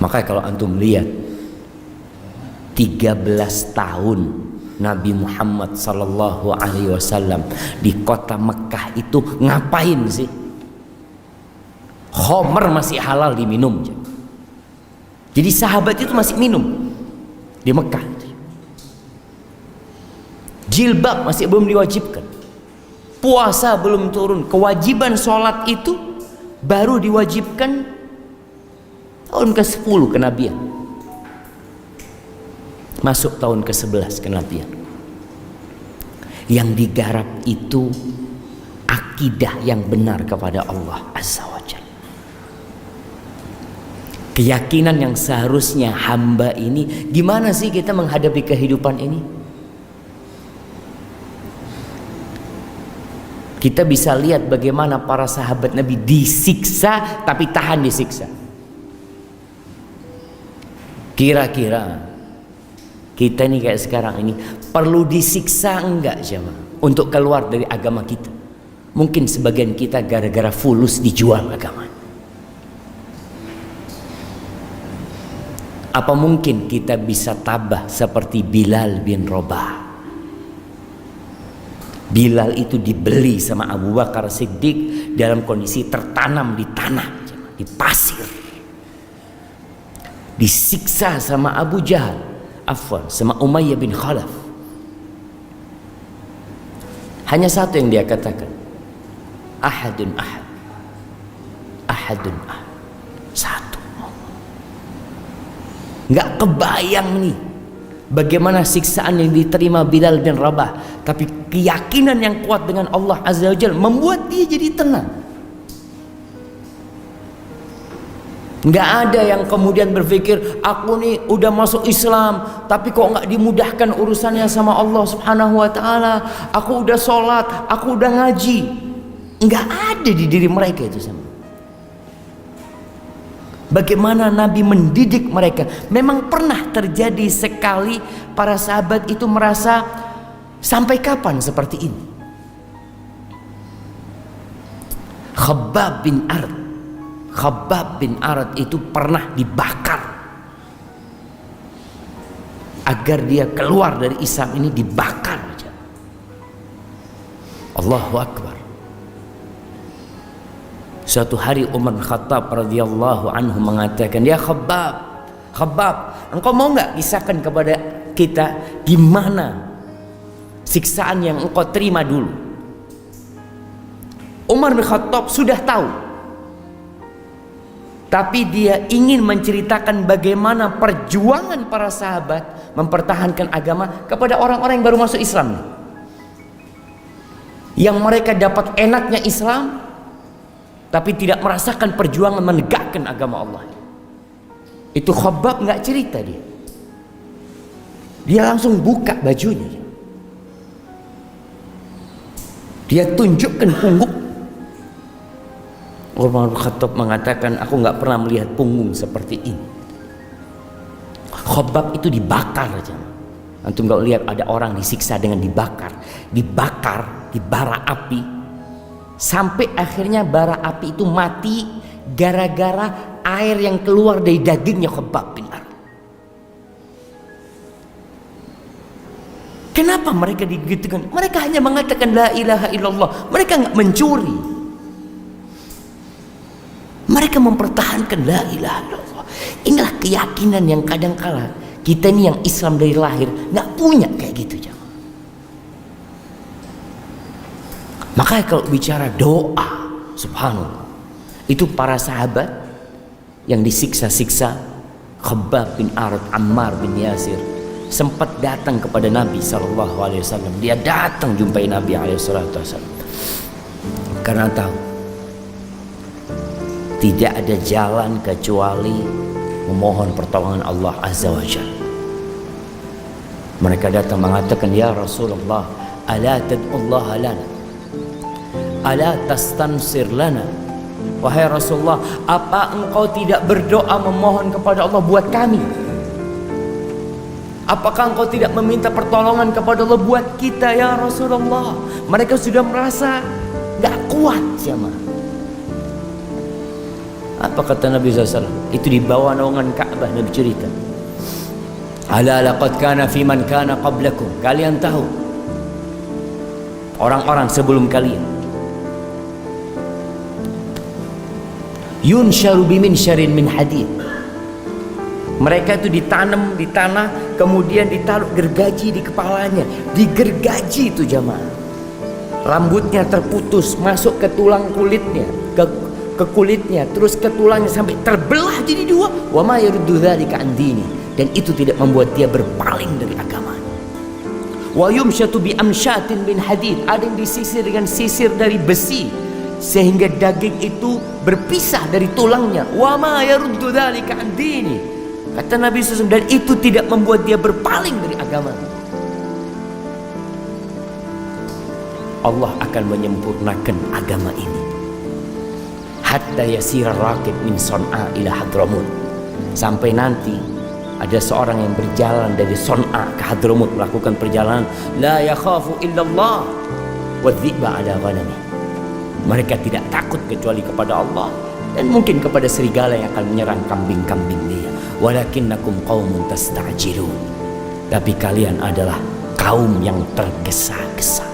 Makanya kalau antum lihat 13 tahun Nabi Muhammad sallallahu alaihi wasallam di kota Mekah itu ngapain sih? Khamr masih halal diminum. Jadi sahabat itu masih minum di Mekah. Jilbab masih belum diwajibkan. Puasa belum turun. Kewajiban sholat itu baru diwajibkan tahun ke-10 kenabian. Masuk tahun ke-11 kenabian. Yang digarap itu akidah yang benar kepada Allah Azza wa Jalla. Keyakinan yang seharusnya hamba ini, gimana sih kita menghadapi kehidupan ini? Kita bisa lihat bagaimana para sahabat Nabi disiksa tapi tahan disiksa. Kira-kira kita nih kayak sekarang ini perlu disiksa enggak jemaah untuk keluar dari agama kita? Mungkin sebagian kita gara-gara fulus dijual agama. Apa mungkin kita bisa tabah seperti Bilal bin Rabah? Bilal itu dibeli sama Abu Bakar Siddiq dalam kondisi tertanam di tanah, di pasir. Disiksa sama Abu Jahal, sama Umayyah bin Khalaf. Hanya satu yang dia katakan, ahadun ahad, ahadun ahad, satu. Nggak kebayang nih bagaimana siksaan yang diterima Bilal bin Rabah, tapi keyakinan yang kuat dengan Allah Azza wa Jalla membuat dia jadi tenang. Nggak ada yang kemudian berpikir, aku nih udah masuk Islam tapi kok nggak dimudahkan urusannya sama Allah Subhanahu wa Ta'ala. Aku udah sholat, aku udah ngaji. Nggak ada di diri mereka itu sama. Bagaimana Nabi mendidik mereka. Memang pernah terjadi sekali para sahabat itu merasa, sampai kapan seperti ini? Khabbab bin Arad itu pernah dibakar. Agar dia keluar dari Islam ini dibakar aja. Allahu Akbar. Suatu hari Umar bin Khattab radhiyallahu anhu mengatakan, ya Khabbab, engkau mau nggak kisahkan kepada kita gimana siksaan yang engkau terima dulu? Umar bin Khattab sudah tahu, tapi dia ingin menceritakan bagaimana perjuangan para sahabat mempertahankan agama kepada orang-orang yang baru masuk Islam, yang mereka dapat enaknya Islam tapi tidak merasakan perjuangan menegakkan agama Allah. Itu Khabbab nggak cerita dia. Dia langsung buka bajunya. Dia tunjukkan punggung. Umar bin Khattab mengatakan, aku nggak pernah melihat punggung seperti ini. Khabbab itu dibakar aja. Antum nggak lihat ada orang disiksa dengan dibakar di bara api. Sampai akhirnya bara api itu mati gara-gara air yang keluar dari dagingnya Khabbab bin Arad. Kenapa mereka digitukan? Mereka hanya mengatakan la ilaha illallah. Mereka nggak mencuri. Mereka mempertahankan la ilaha illallah. Inilah keyakinan yang kadang-kala kita ini yang Islam dari lahir nggak punya kayak gitu. Makanya kalau bicara doa, subhanallah, itu para sahabat yang disiksa-siksa, Khabbab bin Arad, Ammar bin Yasir, sempat datang kepada Nabi SAW. Dia datang jumpai Nabi SAW karena tahu tidak ada jalan kecuali memohon pertolongan Allah Azza wa Jalla. Mereka datang mengatakan, ya Rasulullah, ala tad'ullaha lana, ala tastansir lana. Wahai Rasulullah, apa engkau tidak berdoa memohon kepada Allah buat kami? Apakah engkau tidak meminta pertolongan kepada Allah buat kita ya Rasulullah? Mereka sudah merasa gak kuat jemaah. Apa kata Nabi SAW? Itu di bawah naungan Ka'bah. Nabi cerita, ala laqad kana fi man kana qablakum. Kalian tahu orang-orang sebelum kalian, yunsharu biminsharin min hadid. Mereka itu ditanam di tanah, kemudian ditaruh gergaji di kepalanya, digergaji itu jamaah. Rambutnya terputus, masuk ke tulang kulitnya, ke kulitnya, terus ke tulangnya sampai terbelah jadi dua. Wa ma yaruddu dzalika an dini. Dan itu tidak membuat dia berpaling dari agama. Wa yumshatu bi amshatin min hadid. Ada yang disisir dengan sisir dari besi, sehingga daging itu berpisah dari tulangnya. Wa ma yaruddu dzalika an dini. Kata Nabi SAW, dan itu tidak membuat dia berpaling dari agama. Allah akan menyempurnakan agama ini hatta yasira raqib min Son'a ila Hadramut. Sampai nanti ada seorang yang berjalan dari Son'a ke Hadramut, melakukan perjalanan, la yakhafu illallah wa dhi'ba ala ghanami. Mereka tidak takut kecuali kepada Allah dan mungkin kepada serigala yang akan menyerang kambing-kambing dia. Walakinnakum qaumun tasta'jilun. Tapi kalian adalah kaum yang tergesa-gesa.